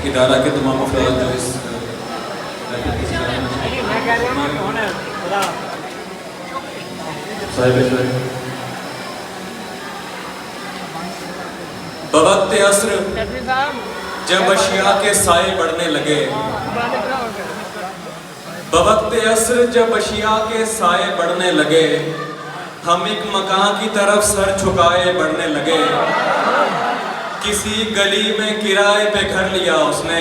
इदारा के तमाम अफराद जो इस बवक्त अस्र जब अशिया के साए बढ़ने लगे, बवक्त अस्र जब अशिया के साए बढ़ने लगे, हम एक मकान की तरफ सर झुकाए बढ़ने लगे। किसी गली में किराए पे घर लिया उसने,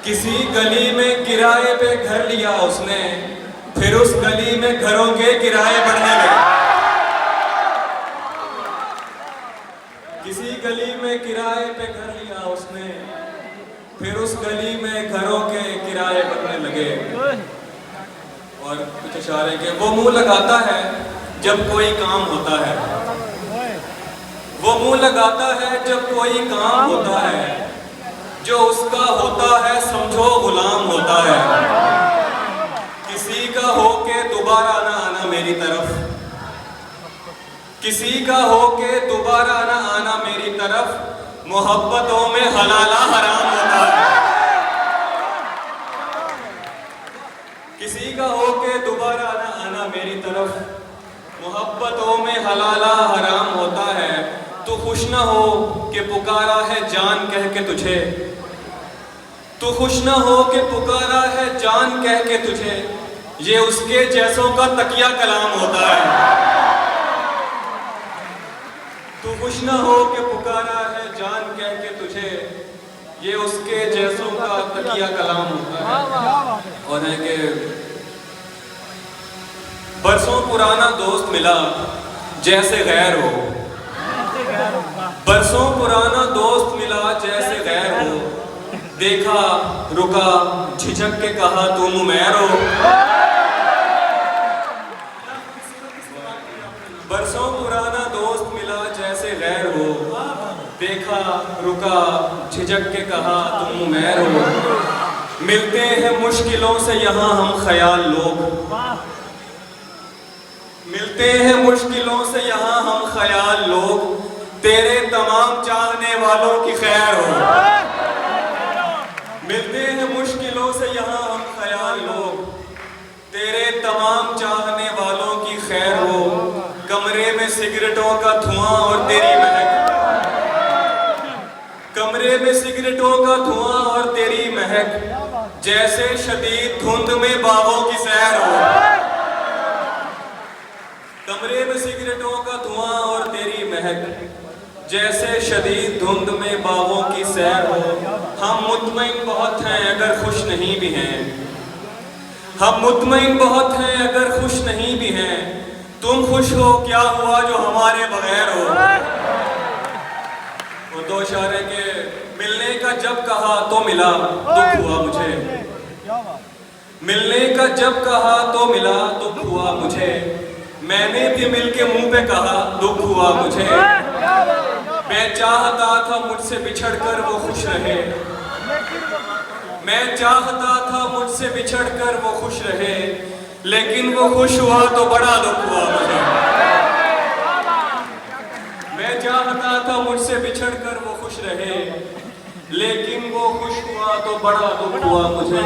किसी गली में किराए पे घर लिया उसने, फिर उस गली में घरों के किराए बढ़ने लगे। किसी गली में किराए पे घर लिया उसने, फिर उस गली में घरों के किराए बढ़ने लगे। और कुछ इशारे के वो मुंह लगाता है जब कोई काम होता है, वो मुंह लगाता है जब कोई काम होता है, जो उसका होता है समझो गुलाम होता है। किसी का हो के दोबारा ना आना मेरी तरफ, किसी का हो के दोबारा ना आना मेरी तरफ, मोहब्बतों में हलाला हराम होता है। किसी का हो के दोबारा ना आना मेरी तरफ, मोहब्बतों में हलाला हराम होता है। तू खुश ना हो कि पुकारा है जान कह के तुझे, तू खुश ना हो कि पुकारा है जान कह के तुझे, ये उसके जैसों का तकिया कलाम होता है। तू खुश ना हो कि पुकारा है जान कह के तुझे, ये उसके जैसों का तकिया कलाम होता है। और है कि बरसों पुराना दोस्त मिला जैसे गैर हो, बरसों पुराना दोस्त मिला जैसे गैर हो, देखा रुका झिझक के कहा तुम उमैर हो। बरसों पुराना दोस्त मिला जैसे गैर हो, देखा रुका झिझक के कहा तुम उमैर हो। मिलते हैं मुश्किलों से यहाँ हम ख्याल लोग, मिलते हैं मुश्किलों से यहाँ हम ख्याल लोग, तेरे तमाम चाहने वालों की खैर हो। मिलते हैं मुश्किलों से यहाँ हम ख्याल लोग, तेरे तमाम चाहने वालों की खैर हो। कमरे में सिगरेटों का धुआं और तेरी महक, कमरे में सिगरेटों का धुआं और तेरी महक, जैसे शदीद धुंध में बागों की सैर हो। कमरे में सिगरेटों का धुआं और तेरी महक, जैसे शदीद धुंध में बागों की सैर हो। हम मुतमईन बहुत हैं अगर खुश नहीं भी हैं, हम मुतमईन बहुत हैं अगर खुश नहीं भी हैं, तुम खुश हो क्या हुआ जो हमारे बगैर हो। वो दो इशारे के मिलने का जब कहा तो मिला दुख हुआ मुझे, मिलने का जब कहा तो मिला दुख हुआ मुझे, मैंने भी मिलके मुंह पे कहा दुख हुआ मुझे। मैं चाहता था मुझसे बिछड़कर वो खुश रहे, मैं चाहता था मुझसे बिछड़कर वो खुश रहे, लेकिन वो खुश हुआ तो बड़ा दुख हुआ मुझे। मैं चाहता था मुझसे बिछड़कर वो खुश रहे, लेकिन वो खुश हुआ तो बड़ा दुख हुआ मुझे।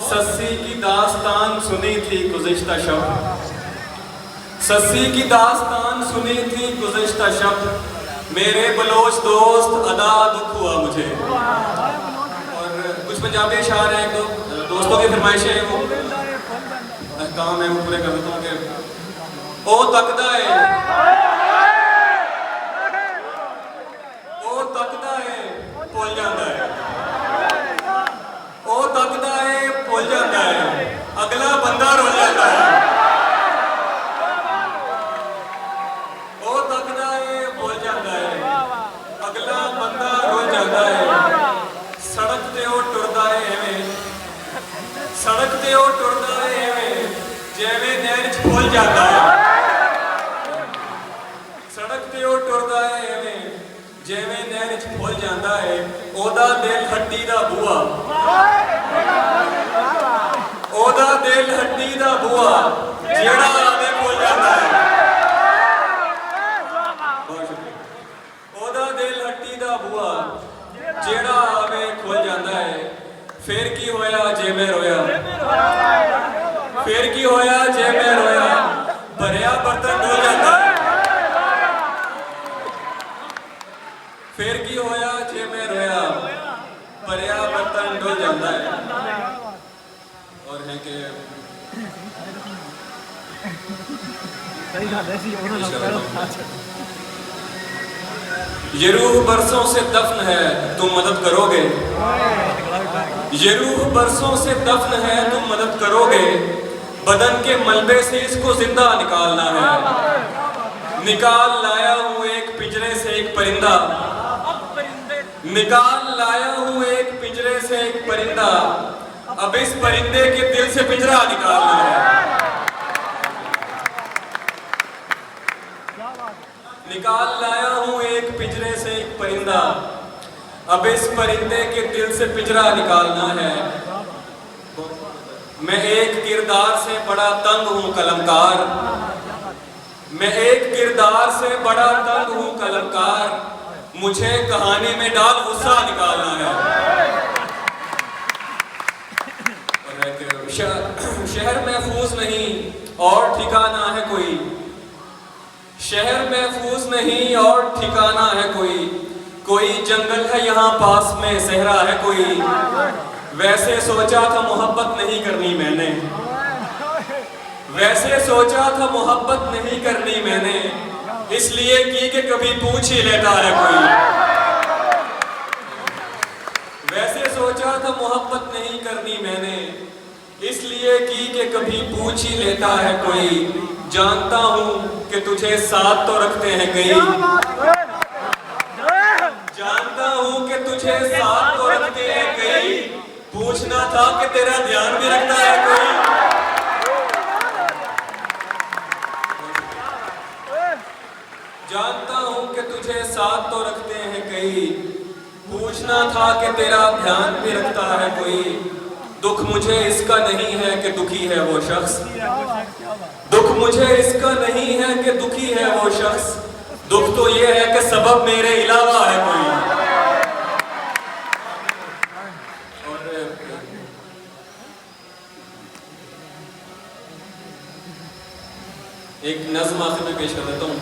सस्सी की दास्तान सुनी थी गुज़िश्ता शब, सस्सी की दास्तान सुनी थी गुज़िश्ता शब, मेरे बलोच दोस्त अदा दुख हुआ मुझे। और कुछ पंजाबी अशार हैं, तो दोस्तों की फरमाइशें हैं, वो काम है वो पूरे कर देता हूँ कि ओ तकदा है, ओ तकदा है भुल जाता है, ओ तकदा है भुल जाता है, अगला बंदा रोल जाता है। ओ तकदा है भुल जाता है, अगला बंदा रोल जाता है। सड़क ते ओ टुरदा है एवें, सड़क ते ओ टुरदा है एवें, जिवें नहर च भुल जाता है। सड़क ते ओ टुरदा है एवें, जिवें नहर च भुल जाता है। ओदा दिल हड्डी दा बूआ, ओदा दिल हड्डी दा बूआ, जेड़ा आदे भुल जाता है। ओदा दिल हड्डी दा बूआ, जेड़ा आवे खुल जाता है। फिर की होया जे मैं रोया, फिर की होया जे मैं रोया, भरिया बर्तन डुल जाता है। फिर की होया जे मैं रोया, भरिया बर्तन डुल जाता है। और है कि ये रूह बरसों से दफन है, तुम मदद करोगे। ये रूह बरसों से दफन है, तुम मदद करोगे। बदन के मलबे से इसको जिंदा निकालना है। निकाल लाया हूँ एक पिंजरे से एक परिंदा, निकाल लाया हूँ एक पिंजरे से एक परिंदा। अब इस परिंदे के दिल से पिंजरा निकालना है। निकाल लाया हूँ एक पिंजरे से एक परिंदा, अब इस परिंदे के दिल से पिंजरा निकालना है। मैं एक किरदार से बड़ा तंग हूँ कलमकार, मैं एक किरदार से बड़ा तंग हूँ कलमकार। मुझे कहानी में डाल गुस्सा निकालना है। शहर महफूज नहीं और ठिकाना है कोई, शहर महफूज नहीं और ठिकाना है कोई। कोई जंगल है यहाँ पास में, सहरा है कोई। वैसे सोचा था मोहब्बत नहीं करनी मैंने, वैसे सोचा था मोहब्बत नहीं करनी मैंने, इसलिए की कि कभी पूछ ही लेता है कोई। वैसे सोचा था मोहब्बत नहीं करनी मैंने, इसलिए की कि कभी पूछ ही लेता है कोई। जानता हूँ कि तुझे साथ तो रखते हैं कई, जानता हूँ कि तुझे साथ तो रखते हैं कई। पूछना था कि तेरा ध्यान भी रखता है कोई। जानता हूँ कि तुझे साथ तो रखते हैं कई। पूछना था कि तेरा ध्यान भी रखता है कोई। दुख मुझे इसका नहीं है कि दुखी है वो शख्स, दुख मुझे इसका नहीं है कि दुखी है वो शख्स। दुख तो ये है कि सबब मेरे अलावा है कोई। और एक नज़्म आखिर में पेश कर देता हूँ।